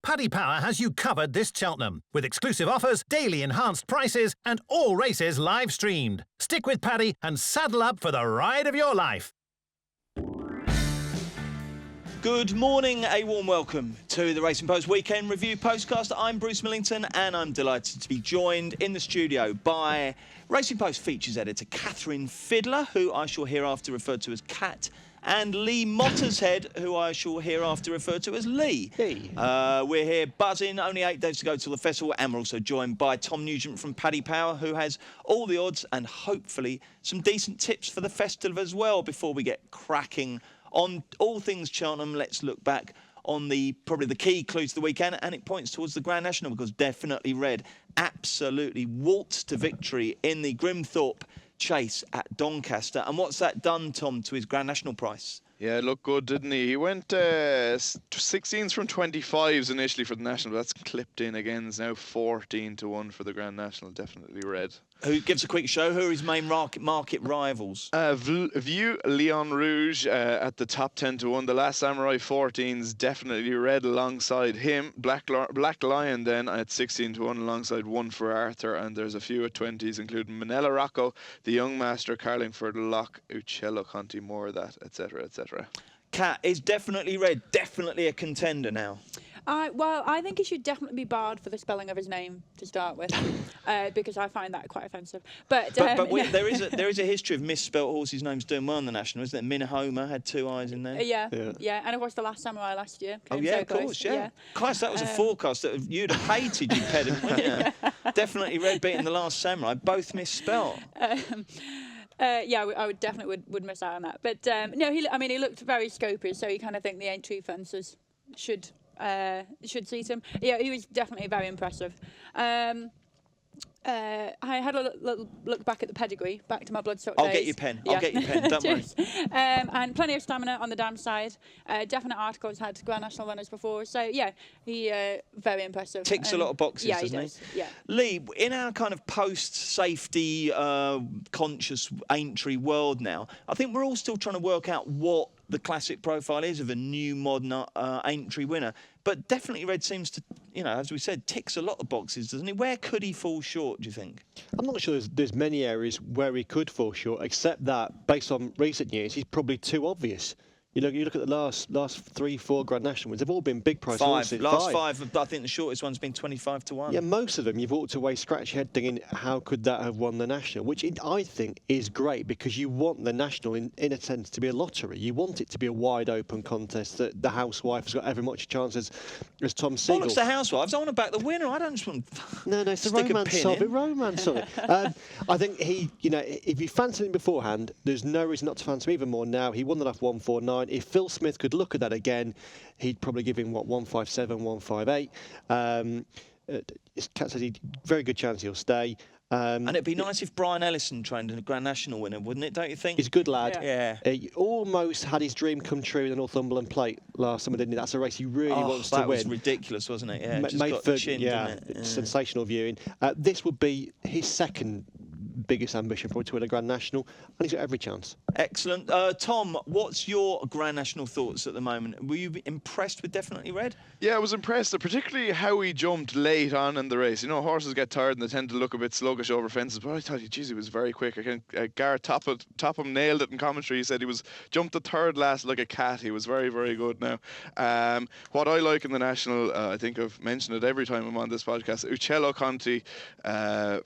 Paddy Power has you covered this Cheltenham, with exclusive offers, daily enhanced prices, and all races live streamed. Stick with Paddy and saddle up for the ride of your life. Good morning, a warm welcome to the Racing Post Weekend Review Postcast. I'm Bruce Millington and I'm delighted to be joined in the studio by Racing Post Features Editor Catherine Fiddler, who I shall hereafter refer to as Cat, and Lee Mottershead, who I shall hereafter refer to as Lee. Hey. We're here buzzing, only 8 days to go till the festival, and we're also joined by Tom Nugent from Paddy Power, who has all the odds and hopefully some decent tips for the festival as well. Before we get cracking on all things Cheltenham, let's look back on probably the key clues to the weekend, and it points towards the Grand National, because Definitely Red absolutely waltzed to victory in the Grimthorpe Chase at Doncaster. And what's that done, Tom, to his Grand National price? Yeah, looked good, didn't he? He went 16s from 25s initially for the National. That's clipped in again. It's now 14-1 for the Grand National. Definitely Red. Who gives a quick show? Who are his main market rivals? View Leon Rouge at the top 10-1. The Last Samurai 14s, Definitely Red alongside him. Black Lion then at 16-1 alongside One for Arthur. And there's a few at 20s, including Manella Rocco, the Young Master, Carlingford Lock, Uccello Conti, more of that, etc., etc. Cat, is Definitely Red definitely a contender now? Well, I think he should definitely be barred for the spelling of his name to start with, because I find that quite offensive. But there is a history of misspelt horses' names doing well in the National, isn't there? Minahoma had 2 eyes in there. Yeah, and of course the Last Samurai last year. Oh yeah, of course, yeah. Christ, that was a forecast that you'd have hated, you pedant, wouldn't you? Definitely Red beating the Last Samurai, both misspelt. I would definitely would miss out on that. But no, he looked very scopy, so you kind of think the entry fences should seat him. Yeah, he was definitely very impressive. I had a look back at the pedigree, back to my bloodstock days. I'll get your pen. I'll get your pen, don't worry. And plenty of stamina on the dam side. Definite articles, had Grand National runners before. So, yeah, he very impressive. Ticks a lot of boxes, doesn't he? Yeah. Lee, in our kind of post-safety conscious entry world now, I think we're all still trying to work out what the classic profile is of a new modern entry winner. But Definitely Red seems to, as we said, ticks a lot of boxes, doesn't he? Where could he fall short, do you think? I'm not sure there's many areas where he could fall short, except that, based on recent years, he's probably too obvious. You look at the last 3-4 Grand National wins, they've all been big price horses. Last five, I think the shortest one's been 25-1. Yeah, most of them you've walked away scratch your head thinking, how could that have won the National? Which I think is great, because you want the National in a sense to be a lottery. You want it to be a wide open contest that the housewife has got every much a chance as Tom Siegel. Bollocks the housewives, I want to back the winner. I don't just want No, it's the romance of it. Romance of it. I think if you fancy him beforehand, there's no reason not to fancy him even more now. He won the last 149. If Phil Smith could look at that again, he'd probably give him 157, 158. Cat says he'd very good chance he'll stay. And it'd be nice if Brian Ellison trained in a Grand National winner, wouldn't it? Don't you think? He's a good lad. Yeah. He almost had his dream come true in the Northumberland Plate last summer, didn't he? That's a race he really wants to win. That was ridiculous, wasn't it? Yeah, just got the chin, didn't it? Yeah. Sensational viewing. This would be his second biggest ambition, probably to win a Grand National, and he's got every chance. Excellent. Tom, what's your Grand National thoughts at the moment? Were you impressed with Definitely Red? Yeah, I was impressed, particularly how he jumped late on in the race. Horses get tired and they tend to look a bit sluggish over fences, but I thought, geez, he was very quick. Gareth Topham nailed it in commentary. He said he jumped the third last like a cat. He was very, very good now. What I like in the National, I think I've mentioned it every time I'm on this podcast, Uccello Conti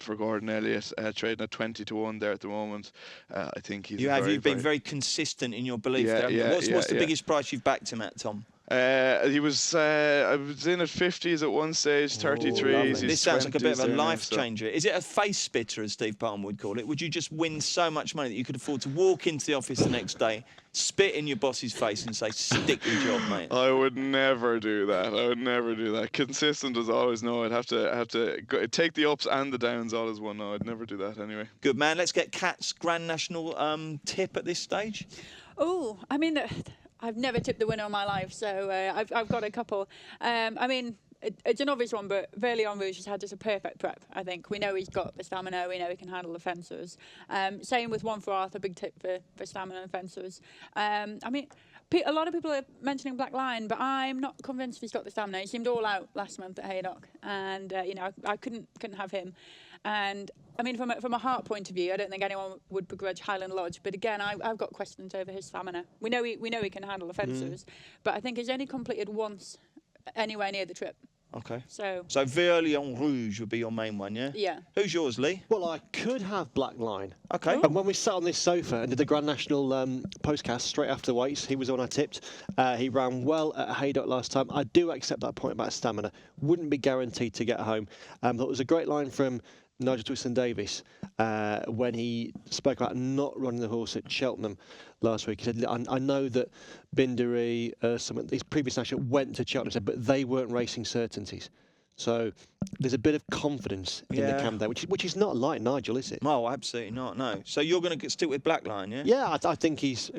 for Gordon Elliott, trading at 20-1 there at the moment. I think he's You've been very consistent in your belief there. What's the biggest price you've backed him at, Tom? I was in at 50s at one stage, 33s. This sounds like a bit of a life changer. Is it a face spitter, as Steve Palmer would call it? Would you just win so much money that you could afford to walk into the office the next day, spit in your boss's face and say, stick your job, mate? I would never do that. Consistent as always. No, I'd have to take the ups and the downs all as one. No, I'd never do that anyway. Good man. Let's get Cat's Grand National tip at this stage. Oh, I mean, I've never tipped the winner in my life, so I've got a couple. It's an obvious one, but Leon Rouge has had just a perfect prep, I think. We know he's got the stamina, we know he can handle the fences. Same with One for Arthur, big tip for stamina and fences. a lot of people are mentioning Black Lion, but I'm not convinced he's got the stamina. He seemed all out last month at Haydock, and I couldn't have him. And I mean, from a heart point of view, I don't think anyone would begrudge Highland Lodge. But again, I've got questions over his stamina. We know he can handle the fences, but I think he's only completed once anywhere near the trip. Okay. So Viollion Rouge would be your main one, yeah? Yeah. Who's yours, Lee? Well, I could have Black Line. Okay. And when we sat on this sofa and did the Grand National postcast straight after the weights, he was the one I tipped. He ran well at Haydock last time. I do accept that point about stamina. Wouldn't be guaranteed to get home. Thought it was a great line from Nigel Twiston-Davies when he spoke about not running the horse at Cheltenham last week. He said, I know that Bindery, some of his previous national went to Cheltenham, but they weren't racing certainties. So there's a bit of confidence in the camp there, which is not like Nigel, is it? No, absolutely not, no. So you're going to stick with Black Lion, yeah? Yeah, I think he's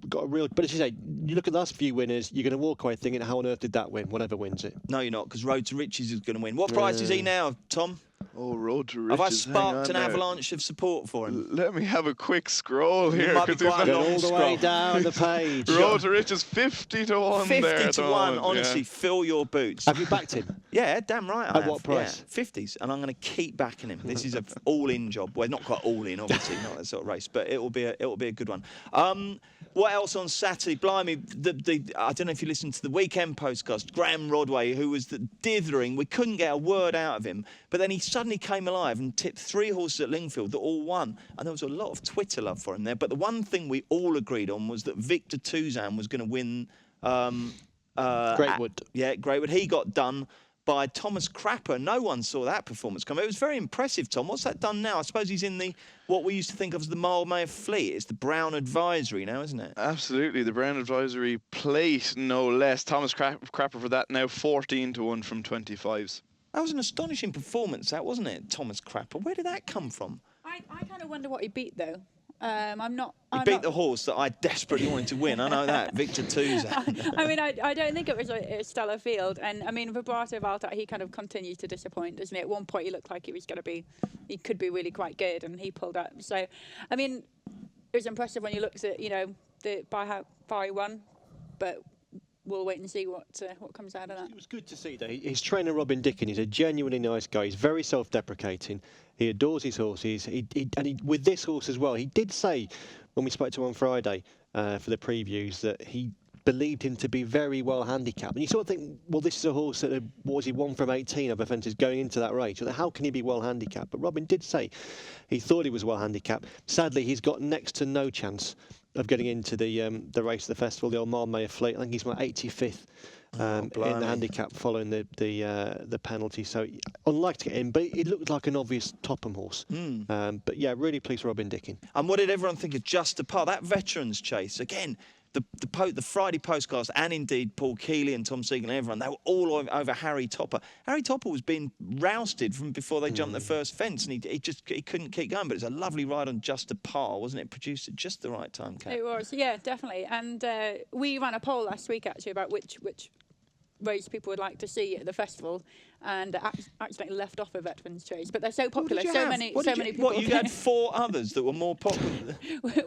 got a real... But as you say, you look at the last few winners, you're going to walk away thinking, how on earth did that win, whatever wins it? No, you're not, because Road to Riches is going to win. What price is he now, Tom? Oh, Road to Riches. Have I sparked an now. avalanche of support for him? Let me have a quick scroll here. might be 'cause if quite I- a Go long all the scroll. way down the page. Road to Riches 50 to 1 50 there. to 1, Tom, honestly, yeah. fill your boots. Have you backed him? Yeah, damn right I At have. what price? Yeah, 50s, and I'm going to keep backing him. This is a all-in job. Well, not quite all-in, obviously, not that sort of race, but it will be a good one. What else on Saturday? Blimey, I don't know if you listened to the weekend postcast. Graham Rodway, who was dithering, we couldn't get a word out of him, but then he suddenly came alive and tipped 3 horses at Lingfield that all won, and there was a lot of Twitter love for him there. But the one thing we all agreed on was that Victor Touzan was going to win. Greatwood. Greatwood. He got done by Thomas Crapper. No one saw that performance come. It was very impressive, Tom. What's that done now? I suppose he's in what we used to think of as the Mildmay Fleet. It's the Brown Advisory now, isn't it? Absolutely, the Brown Advisory plate, no less. Thomas Crapper for that now 14 to 1 from 25s. That was an astonishing performance, that wasn't it, Thomas Crapper? Where did that come from? I kind of wonder what he beat though. He beat the horse that I desperately wanted to win. I know that, Victor Touzan. I mean, I don't think it was a stellar field, and I mean, Vibrato Valta, he kind of continues to disappoint, doesn't he? At one point, he looked like he could be really quite good, and he pulled up. So, I mean, it was impressive when you looked at, by how far he won, but we'll wait and see what comes out of that. It was good to see that his trainer Robin Dickin is a genuinely nice guy. He's very self-deprecating. He adores his horses. With this horse as well, he did say when we spoke to him on Friday for the previews that he believed him to be very well handicapped. And you sort of think, well, this is a horse that he 1 from 18 of fences going into that race. So how can he be well handicapped? But Robin did say he thought he was well handicapped. Sadly, he's got next to no chance of getting into the race of the festival, the old Mildmay Fleet. I think he's my 85th in the handicap following the penalty. So unlikely to get in, but it looked like an obvious Topham horse. But yeah, really pleased with Robin Dickin. And what did everyone think of Just a Par? That Veterans Chase, again, the Friday postcast, and indeed Paul Keeley and Tom Siegel and everyone, they were all over Harry Topper. Harry Topper was being rousted from before they jumped the first fence, and he couldn't keep going. But it's a lovely ride on Just a Par, wasn't it? Produced at just the right time, Kat. It was, yeah, definitely. And we ran a poll last week actually about which race people would like to see at the festival, and accidentally left off a Veterans Chase, but they're so popular. So many people. What, you had 4 others that were more popular?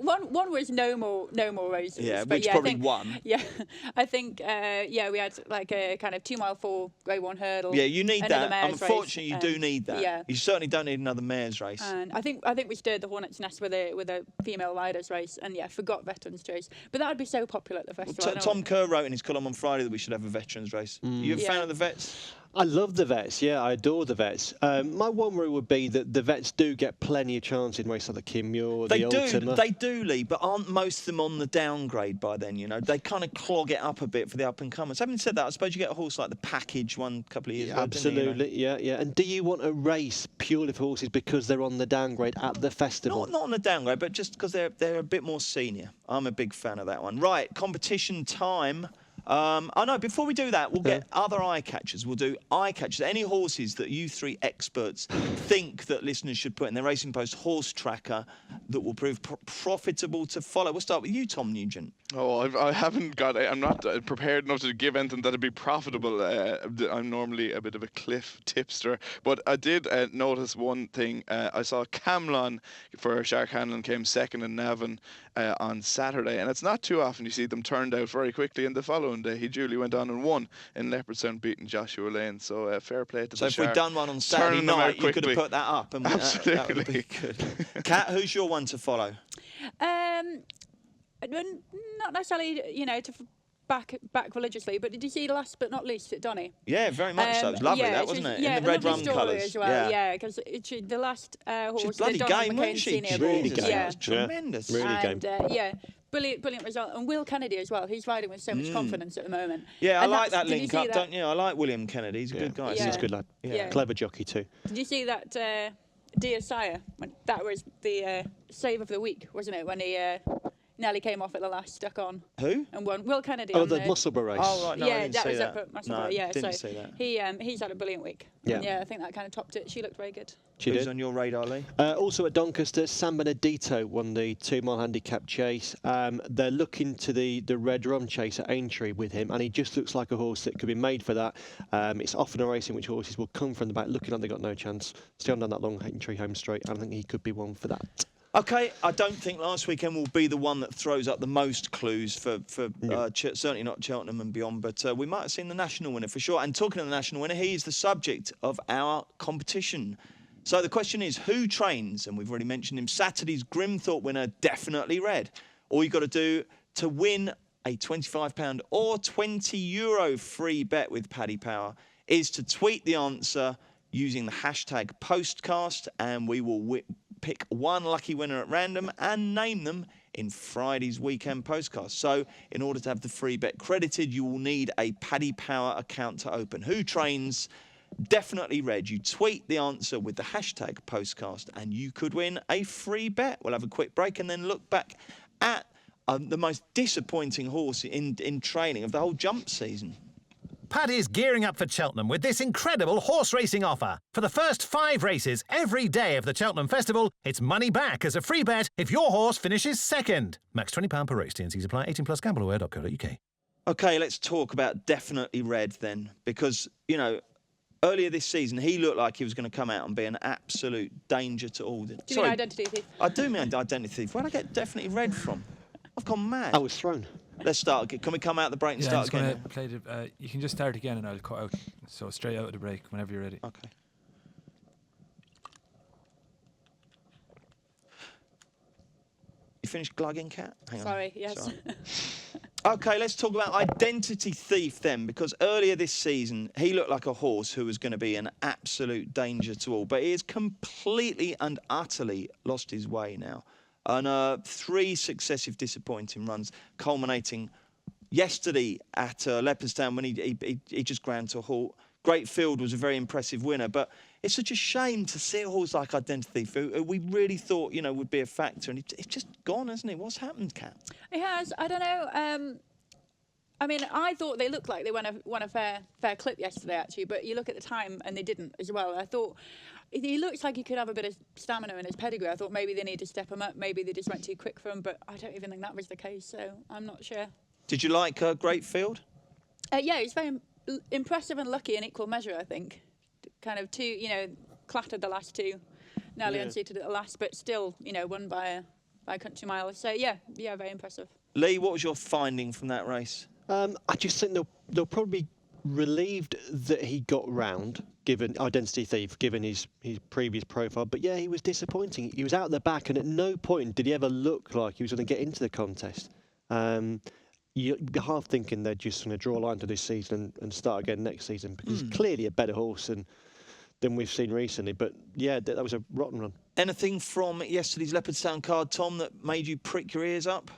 one was no more races. Yeah, but which probably won. Yeah, I think we had like a kind of 2 mile 4 Grade 1 hurdle. Yeah, you need that. Unfortunately, you do need that. Yeah. You certainly don't need another mares race. And I think we stirred the hornet's nest with a female riders race, and forgot Veterans Chase. But that would be so popular at the festival. Tom Kerr wrote in his column on Friday that we should have a Veterans race. Are you a fan of the vets? I love the vets, I adore the vets. My one worry would be that the vets do get plenty of chance in races like the Kim Muir, the Ultima. They do, Lee, but aren't most of them on the downgrade by then, They kind of clog it up a bit for the up-and-comers. Having said that, I suppose you get a horse like the Package one a couple of years ago, absolutely, yeah. And do you want a race purely for horses because they're on the downgrade at the festival? Not on the downgrade, but just because they're a bit more senior. I'm a big fan of that one. Right, competition time. I know. Before we do that, we'll get other eye catchers. We'll do eye catchers. Any horses that you three experts think that listeners should put in their Racing Post horse tracker that will prove profitable to follow. We'll start with you, Tom Nugent. Oh, I haven't got. I'm not prepared enough to give anything that'd be profitable. I'm normally a bit of a cliff tipster, but I did notice one thing. I saw Camlon for Shark Hanlon came second in Navan on Saturday, and it's not too often you see them turned out very quickly. And the following day, he duly went on and won in Leopardstown, beating Joshua Lane. So fair play to the Shark. So if we'd done one on Saturday night, you could have put that up. And Absolutely. That would be good. Kat, who's your one to follow? Not necessarily, to back religiously, but did you see last but not least at Donny? Yeah, very much so. It was lovely, wasn't it? Yeah, in the red rum colours. As well. Yeah, because the last horse, she's bloody the game, wasn't she? Really game. Yeah, it was tremendous. Really game. Brilliant result. And Will Kennedy as well. He's riding with so much confidence at the moment. Yeah, and I like that link up, don't you? I like William Kennedy. He's a good guy. He's a good lad. Yeah. Clever jockey too. Did you see that Dear Sire? That was the save of the week, wasn't it? When he nearly came off at the last, stuck on. Who? And won. Will Kennedy. Oh, on the Musselburgh race. Oh, right. No, I didn't that see was that. up at Musselburgh. No, didn't see that. He's had a brilliant week. Yeah. And I think that kind of topped it. She looked very good. She Who's did. on your radar, Lee? Also at Doncaster, San Benedito won the 2-mile handicap chase. They're looking to the red rum chase at Aintree with him, and he just looks like a horse that could be made for that. It's often a race in which horses will come from the back looking like they've got no chance, stay on down that long Aintree home straight, and I think he could be one for that. Okay, I don't think last weekend will be the one that throws up the most clues for certainly not Cheltenham and beyond, but we might have seen the national winner for sure. And talking of the national winner, he is the subject of our competition. So the question is, who trains? And we've already mentioned him. Saturday's Grimthorpe winner, definitely red. All you've got to do to win a £25 or €20 free bet with Paddy Power is to tweet the answer using the hashtag Postcast, and we will pick one lucky winner at random and name them in Friday's weekend Postcast. So in order to have the free bet credited, you will need a Paddy Power account to open. Who trains? Definitely red. You tweet the answer with the hashtag Postcast and you could win a free bet. We'll have a quick break and then look back at the most disappointing horse in training of the whole jump season. Paddy's gearing up for Cheltenham with this incredible horse racing offer. For the first 5 races every day of the Cheltenham Festival, it's money back as a free bet if your horse finishes second. Max £20 per race. T&Cs apply. 18 plus gambleware.co.uk. OK, let's talk about definitely red then, because, earlier this season, he looked like he was going to come out and be an absolute danger to all. Do you mean identity thief? I do mean identity thief. Where did I get definitely red from? I've gone mad. I was thrown. Let's start. Can we come out the break and start again? You can just start again and I'll cut out. So straight out of the break whenever you're ready. Okay. You finished glugging, Kat? Hang on. Sorry, yes. Sorry. OK, let's talk about identity thief then, because earlier this season, he looked like a horse who was going to be an absolute danger to all, but he has completely and utterly lost his way now. And 3 successive disappointing runs, culminating yesterday at Leopardstown when he just ground to a halt. Great Field was a very impressive winner, but it's such a shame to see a horse like Identity Thief, who we really thought, would be a factor, and it's just gone, hasn't it? What's happened, Kat? It has. I don't know. I thought they looked like they won a fair clip yesterday, actually, but you look at the time and they didn't as well. I thought he looks like he could have a bit of stamina in his pedigree. I thought maybe they need to step him up. Maybe they just went too quick for him, but I don't even think that was the case, so I'm not sure. Did you like Great Field? Yeah, he's very impressive and lucky in equal measure, I think. Kind of clattered the last 2, nearly unseated at the last, but still, won by a country mile. So, yeah, very impressive. Lee, what was your finding from that race? I just think they'll probably be relieved that he got round, given Identity Thief, given his previous profile. But yeah, he was disappointing. He was out the back, and at no point did he ever look like he was going to get into the contest. You're half thinking they're just going to draw a line to this season and start again next season, because he's clearly a better horse than we've seen recently. But yeah, that was a rotten run. Anything from yesterday's Leopardstown card, Tom, that made you prick your ears up?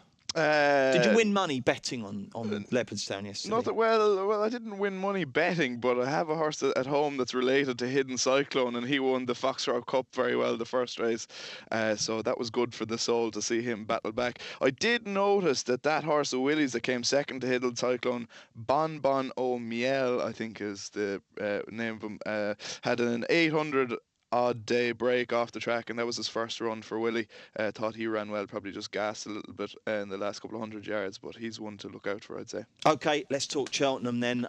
Did you win money betting on Leopardstown yesterday? Not that well, I didn't win money betting, but I have a horse at home that's related to Hidden Cyclone, and he won the Foxrock Cup very well the first race. So that was good for the soul to see him battle back. I did notice that horse of Willie's that came second to Hidden Cyclone, Bon O'Miel, I think is the name of him, had an 800 odd day break off the track, and that was his first run for Willie. Thought he ran well, probably just gassed a little bit in the last couple of 100 yards, but he's one to look out for, I'd say. Okay, let's talk Cheltenham then.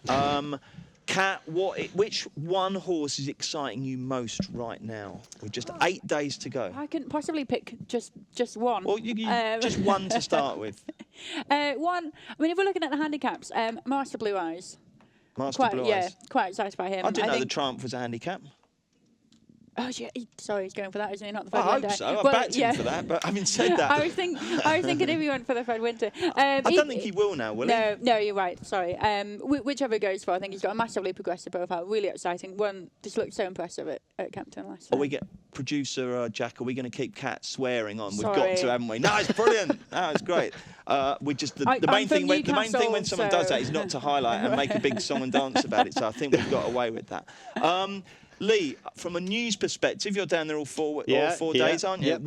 Kat, which one horse is exciting you most right now? With just 8 days to go. I couldn't possibly pick just one. Well, you just one to start with. One. I mean, if we're looking at the handicaps, Master Blue Eyes. Master Blue Eyes. Yeah, quite excited by him. I didn't know the Triumph was a handicap. Oh, yeah. Sorry, he's going for that, isn't he? Not the I Fred hope Winter. so. I backed him for that, but having said that, I was thinking if he went for the Fred Winter. I don't think he will now, will he? No, you're right. Sorry. Whichever goes for, I think he's got a massively progressive profile. Really exciting. One just looked so impressive at Campton last time. We get producer Jack. Are we going to keep Kat swearing on? We've Sorry. got to, haven't we? No, it's brilliant. No, it's great. We just the main thing when someone does that is not to highlight and make a big song and dance about it. So I think we've got away with that. Lee, from a news perspective, you're down there all four days, aren't you? Yep.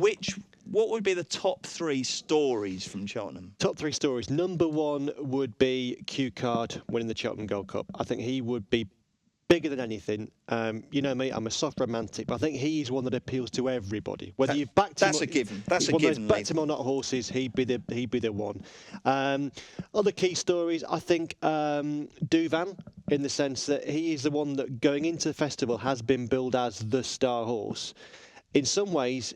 What would be the top 3 stories from Cheltenham? Top 3 stories. Number 1 would be Q Card winning the Cheltenham Gold Cup. I think he would be bigger than anything. You know me, I'm a soft romantic, but I think he's one that appeals to everybody. Whether you've backed him, that's a given. That's a given. Backed him or not, horses, he'd be the one. Other key stories, I think Duvan, in the sense that he is the one that going into the festival has been billed as the star horse. In some ways,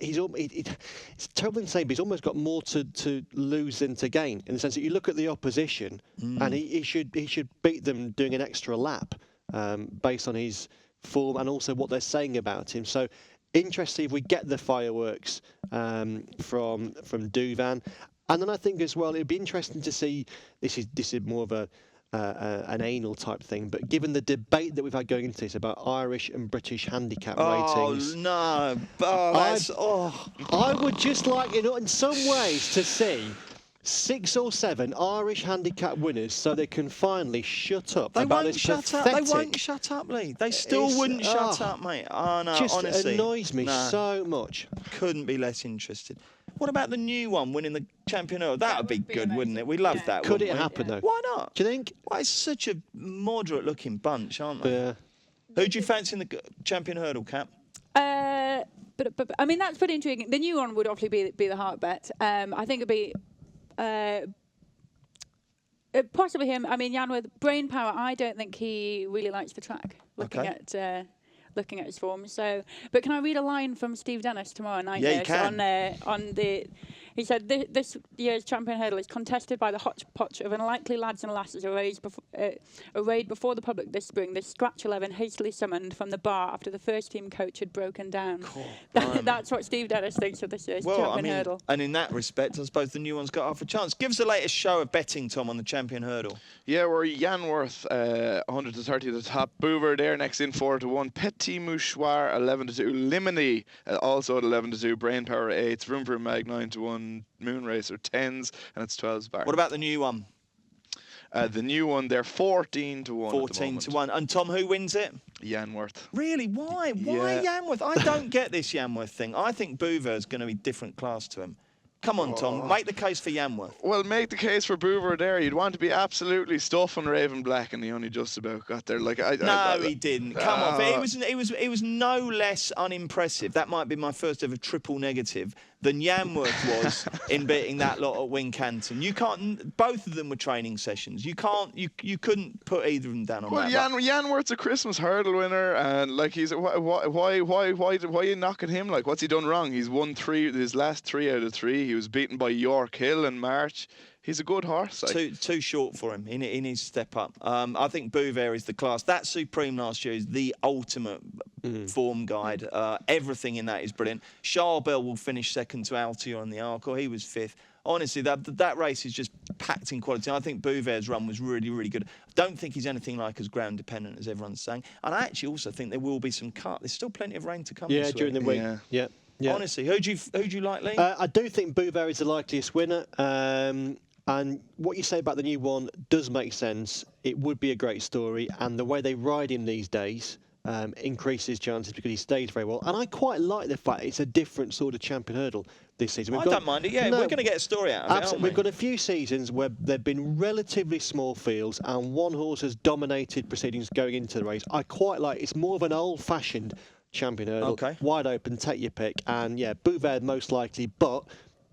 it's terrible to say, but he's almost got more to lose than to gain, in the sense that you look at the opposition and he should beat them doing an extra lap based on his form and also what they're saying about him. So interesting if we get the fireworks from Duvan. And then I think as well it'd be interesting to see, this is more of an anal type thing, but given the debate that we've had going into this about Irish and British handicap ratings. I would just like, in some ways, to see 6 or 7 Irish handicap winners so they can finally shut up about this pathetic... They won't shut up, Lee. They still wouldn't shut up, mate. Oh, no, just honestly. Annoys me so much. Couldn't be less interested. What about the new one winning the Champion Earl? That would be good, amazing. wouldn't it? We love that. Could it happen, though? Why not? Do you think? Well, it's such a moderate-looking bunch, aren't they? Yeah. Who do you fancy in the Champion Hurdle, Cap? But I mean, that's pretty intriguing. The new one would obviously be the heart bet. I think it'd be possibly him. I mean, Yanworth, brain power. I don't think he really likes the track. Looking at his form. So, but can I read a line from Steve Dennis tomorrow night? Yeah, you can. On the. He said, this year's Champion Hurdle is contested by the hodgepodge of unlikely lads and lasses arrayed before the public this spring. This scratch 11 hastily summoned from the bar after the first team coach had broken down. That's what Steve Dennis thinks of this year's Champion Hurdle. And in that respect, I suppose the new one's got half a chance. Give us the latest show of betting, Tom, on the Champion Hurdle. Yeah, we're Yanworth 100 to 30 at the top. Boover there next in 4 to 1. Petit Mouchoir 11 to 2. Limini also at 11 to 2. Brain Power 8. Room for a Mag 9 to 1. Moon Racer 10s, and it's 12s back. What about the new one? The new one, they're 14 to 1. 14 to 1. And Tom, who wins it? Yanworth. Really? Why? Why Yanworth? I don't get this Yanworth thing. I think Boover is going to be different class to him. Come on, Tom. Make the case for Yanworth. Well, make the case for Boover there. You'd want to be absolutely stuffing Raven Black, and he only just about got there. He didn't. Come on. It was no less unimpressive. That might be my first ever triple negative than Yanworth was in beating that lot at Wincanton. You can't. Both of them were training sessions. You can't. You couldn't put either of them down on that. Well, Yanworth's a Christmas hurdle winner, and he's why are you knocking him? Like, what's he done wrong? He's won his last 3 out of 3. He was beaten by York Hill in March. He's a good horse. Too short for him. He needs to step up. I think Bouvet is the class. That Supreme last year is the ultimate form guide. Everything in that is brilliant. Charbel will finish second to Altior on the Arcor. He was 5th. Honestly, that race is just packed in quality. I think Bouvet's run was really, really good. I don't think he's anything like as ground dependent as everyone's saying. And I actually also think there will be some cut. There's still plenty of rain to come. Yeah, during the week. Yeah. Yeah. Honestly, who do you like, Lee? I do think Bouvert is the likeliest winner. And what you say about the new one does make sense. It would be a great story. And the way they ride him these days increases chances because he stays very well. And I quite like the fact it's a different sort of champion hurdle this season. I don't mind it. Yeah, we're going to get a story out of it, aren't we? We've got a few seasons where there've been relatively small fields and one horse has dominated proceedings going into the race. I quite like it's more of an old-fashioned champion hurdle. Okay. Wide open, take your pick. And yeah, Bouvert most likely, but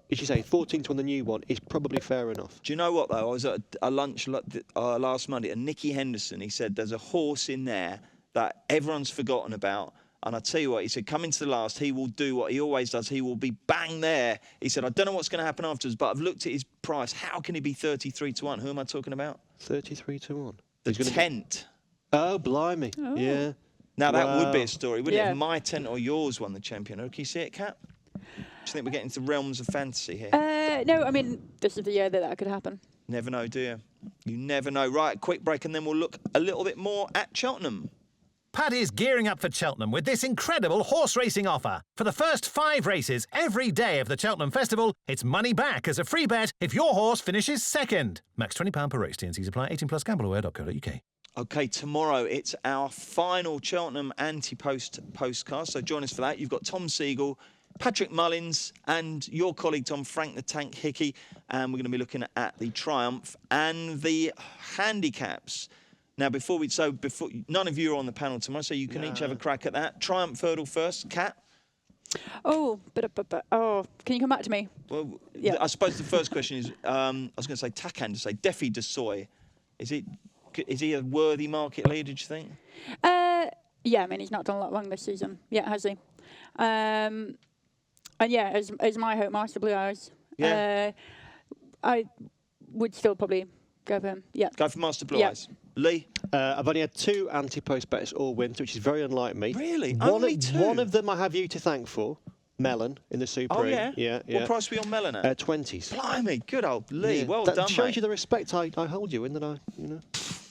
as you say, 14 to 1 the new one is probably fair enough. Do you know what, though? I was at a lunch last Monday, and Nicky Henderson, he said there's a horse in there that everyone's forgotten about. And I tell you what, he said, come into the last, he will do what he always does. He will be bang there. He said, I don't know what's going to happen afterwards, but I've looked at his price. How can he be 33 to 1? Who am I talking about? 33 to 1. The Tent. Oh, blimey. Oh. Yeah. Now, that would be a story, wouldn't Yeah. it? If my Tent or yours won the champion. Can you see it, Kat? Do you think we're getting into realms of fantasy here? No, I mean, this is the year that could happen. Never know, do you? You never know. Right, quick break, and then we'll look a little bit more at Cheltenham. Paddy's gearing up for Cheltenham with this incredible horse racing offer. For the first 5 races every day of the Cheltenham Festival, it's money back as a free bet if your horse finishes second. Max £20 per race. T&Cs apply. 18 plus gambleware.co.uk. Okay, tomorrow it's our final Cheltenham anti-post postcast. So join us for that. You've got Tom Siegel, Patrick Mullins, and your colleague Tom Frank the Tank Hickey. And we're going to be looking at the Triumph and the handicaps. Now, before none of you are on the panel tomorrow, so you can each have a crack at that. Triumph hurdle first, Kat. Oh, can you come back to me? Well, Yeah. I suppose the first question is, I was going to say Takan to say Defi de Soy. Is he a worthy market leader, do you think? Yeah, I mean, he's not done a lot wrong this season. Yeah, has he? And yeah, as my hope, Master Blue Eyes. Yeah. I would still probably go for him. Yeah. Go for Master Blue Yeah. Eyes. Lee? I've only had 2 anti-post bets all winter, which is very unlike me. Really? Only 2? One of them I have you to thank for. Melon in the Supreme. Oh, yeah? Yeah. What price are we on Melon at? 20s. Blimey, good old Lee. Yeah. Well that done, shows mate. you the respect I hold you in that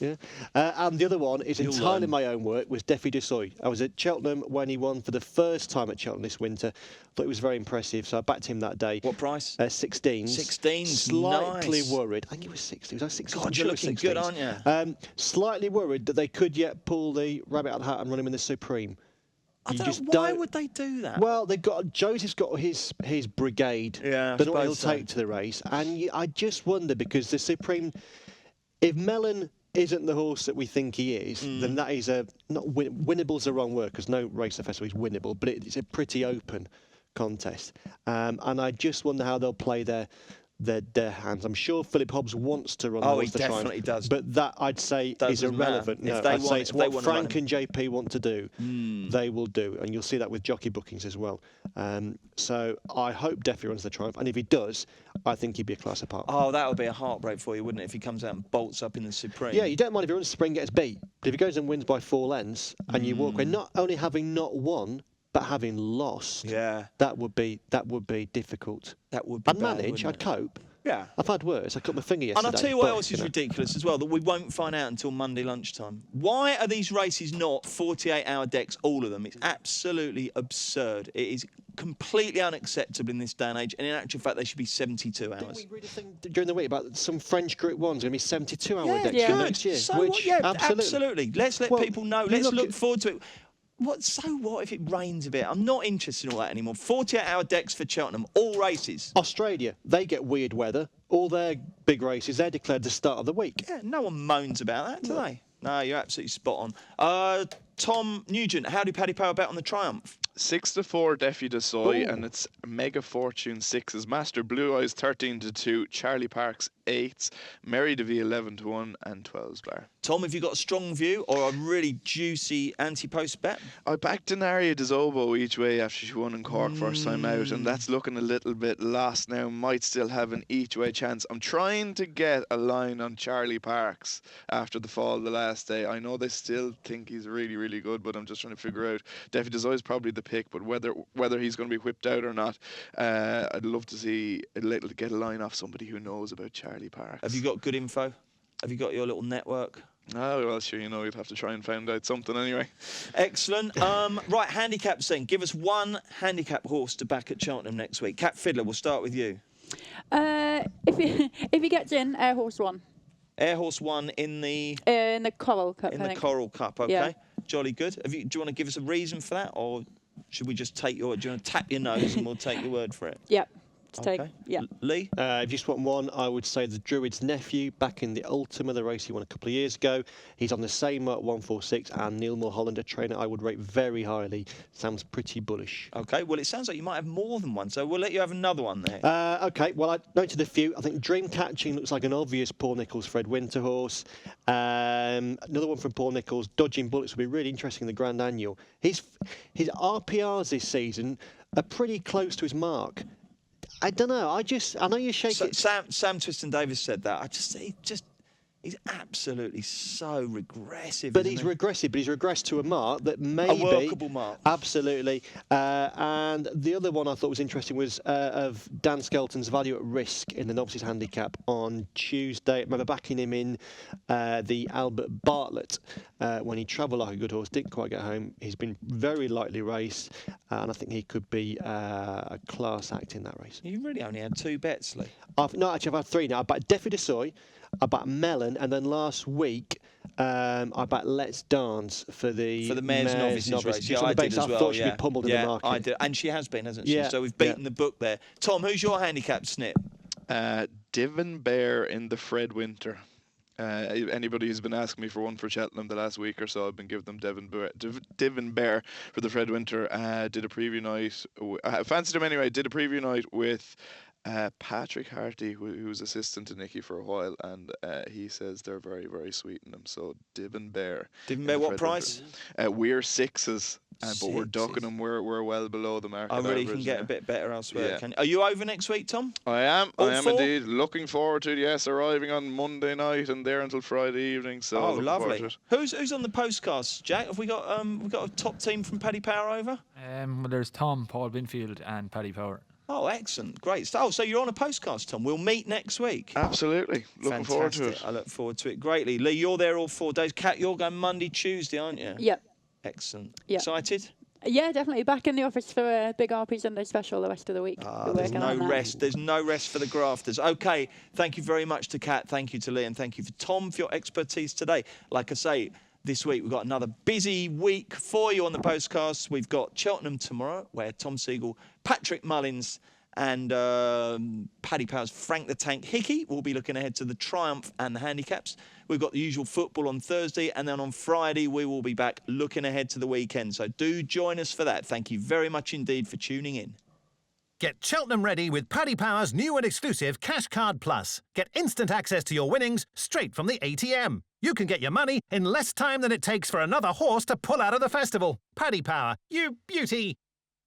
yeah. And the other one is You'll entirely learn. my own work, was Defi de Soy. I was at Cheltenham when he won for the first time at Cheltenham this winter. Thought it was very impressive, so I backed him that day. What price? 16s. 16s, Slightly nice. worried. I think it was 16. Was I 16? God, you're looking good, aren't you? Slightly worried that they could yet pull the rabbit out of the hat and run him in the Supreme. I You don't just know. Why don't- would they do that? Well, Joseph's got his brigade. Yeah, I They're not he'll suppose so. take to the race, and I just wonder because the Supreme, if Mellon isn't the horse that we think he is, then that is winnable's the wrong word because no race at the festival is winnable, but it's a pretty open contest, and I just wonder how they'll play their hands. I'm sure Philip Hobbs wants to run the Oh, horse he to try definitely and- does. But that I'd say is Doesn't matter. irrelevant. If No, they I'd want- say it's if they what want to run Frank him. and JP want to do. They will do, and you'll see that with jockey bookings as well. So I hope Defi runs the Triumph, and if he does, I think he'd be a class apart. Oh, that would be a heartbreak for you, wouldn't it, if he comes out and bolts up in the Supreme? Yeah, you don't mind if he runs the Spring gets beat, but if he goes and wins by 4 lengths and you walk away, not only having not won, but having lost, Yeah. that would be difficult. That would be I'd bad, manage, wouldn't I'd it? cope. Yeah. I've had worse. I cut my finger yesterday. And I'll tell you what but, else is know. ridiculous as well, that we won't find out until Monday lunchtime. Why are these races not 48-hour decks, all of them? It's absolutely absurd. It is completely unacceptable in this day and age, and in actual fact, they should be 72 Didn't hours. we read a thing during the week about some French Group 1's going to be 72-hour Yeah, decks Yeah. next year? So which, what? Yeah, absolutely. absolutely. Let's let Well, people know. you Let's look look at- forward to it. So what if it rains a bit? I'm not interested in all that anymore. 48-hour decks for Cheltenham, all races. Australia, they get weird weather. All their big races, they're declared the start of the week. Yeah, no one moans about that, do they? No, you're absolutely spot on. Tom Nugent, how do Paddy Power bet on the Triumph? 6-4 Defi de Soy, Ooh. and it's Mega Fortune 6s. Master Blue Eyes 13-2, Charlie Parks 8s, Mary DeVie 11-1, and 12s bar. Tom, have you got a strong view or a really juicy anti-post bet? I backed Denaria de Zobo each way after she won in Cork first time out, and that's looking a little bit lost now. Might still have an each way chance. I'm trying to get a line on Charlie Parks after the fall the last day. I know they still think he's really, really good, but I'm just trying to figure out. Defi de Soy is probably the pick, but whether he's going to be whipped out or not, I'd love to see get a line off somebody who knows about Charlie Parks. Have you got good info? Have you got your little network? Oh, well, sure, you'd have to try and find out something anyway. Excellent. Right, handicaps then. Give us one handicap horse to back at Cheltenham next week. Cat Fiddler, we'll start with you. If he gets in, Air Horse 1. Air Horse 1 in the Coral Cup. in the Coral Cup. Okay, Yeah. jolly good. Do you want to give us a reason for that, or should we just take do you want to tap your nose and we'll take your word for it? Yep. Okay. Lee? If you just want one, I would say the Druid's Nephew, back in the Ultima, the race he won a couple of years ago. He's on the same at 146, and Neil Mulholland, a trainer I would rate very highly. Sounds pretty bullish. Okay, well, it sounds like you might have more than one, so we'll let you have another one there. Okay, well, I noted a few. I think Dream Catching looks like an obvious Paul Nicholls, Fred Winter horse. Another one from Paul Nicholls, Dodging Bullets, will be really interesting in the Grand Annual. His RPRs this season are pretty close to his mark. I don't know. I know you're shaking. Sam Twiston-Davis said that. He's absolutely so regressive. But he's regressive. But he's regressed to a mark that may a workable mark. Absolutely. And the other one I thought was interesting was of Dan Skelton's Value at Risk in the Novices Handicap on Tuesday. I remember backing him in the Albert Bartlett when he travelled like a good horse, didn't quite get home. He's been very lightly raced, and I think he could be a class act in that race. You really only had 2 bets, Lee. I've had 3 now. I backed Defi de Soy, I backed Melon, and then last week I backed Let's Dance for the Mayor's Novices race. Yeah, I did as well. I thought she'd be pummeled in the market. I did, and she has been, hasn't she? Yeah, So we've beaten the book there. Tom, who's your handicap snip? Divin Bear in the Fred Winter. Anybody who's been asking me for one for Cheltenham the last week or so, I've been giving them Divin Bear for the Fred Winter. Did a preview night. I fancied him anyway. Did a preview night with Patrick Harty, who was assistant to Nicky for a while, and he says they're very, very sweet in them. So Divin Bear. Divin Bear, what price? We're 6s. But we're ducking them. We're well below the market. I really average, can get a bit better elsewhere. Yeah. Are you over next week, Tom? I am. All I am 4? indeed. Looking forward to it. Yes, arriving on Monday night and there until Friday evening. So lovely. Who's on the postcast, Jack? Have we got a top team from Paddy Power over? Well, there's Tom, Paul Binfield, and Paddy Power. Oh, excellent. Great. So you're on a postcast, Tom. We'll meet next week. Absolutely. Looking forward to it. I look forward to it greatly. Lee, you're there all 4 days. Kat, you're going Monday, Tuesday, aren't you? Yep. Excellent. Yep. Excited? Yeah, definitely. Back in the office for a big RP Sunday special the rest of the week. There's no rest. There's no rest for the grafters. Okay, thank you very much to Kat. Thank you to Lee. And thank you for Tom for your expertise today. Like I say, this week we've got another busy week for you on the postcasts. We've got Cheltenham tomorrow, where Tom Siegel, Patrick Mullins and Paddy Power's Frank the Tank Hickey will be looking ahead to the Triumph and the handicaps. We've got the usual football on Thursday, and then on Friday we will be back looking ahead to the weekend. So do join us for that. Thank you very much indeed for tuning in. Get Cheltenham ready with Paddy Power's new and exclusive Cash Card Plus. Get instant access to your winnings straight from the ATM. You can get your money in less time than it takes for another horse to pull out of the festival. Paddy Power, you beauty!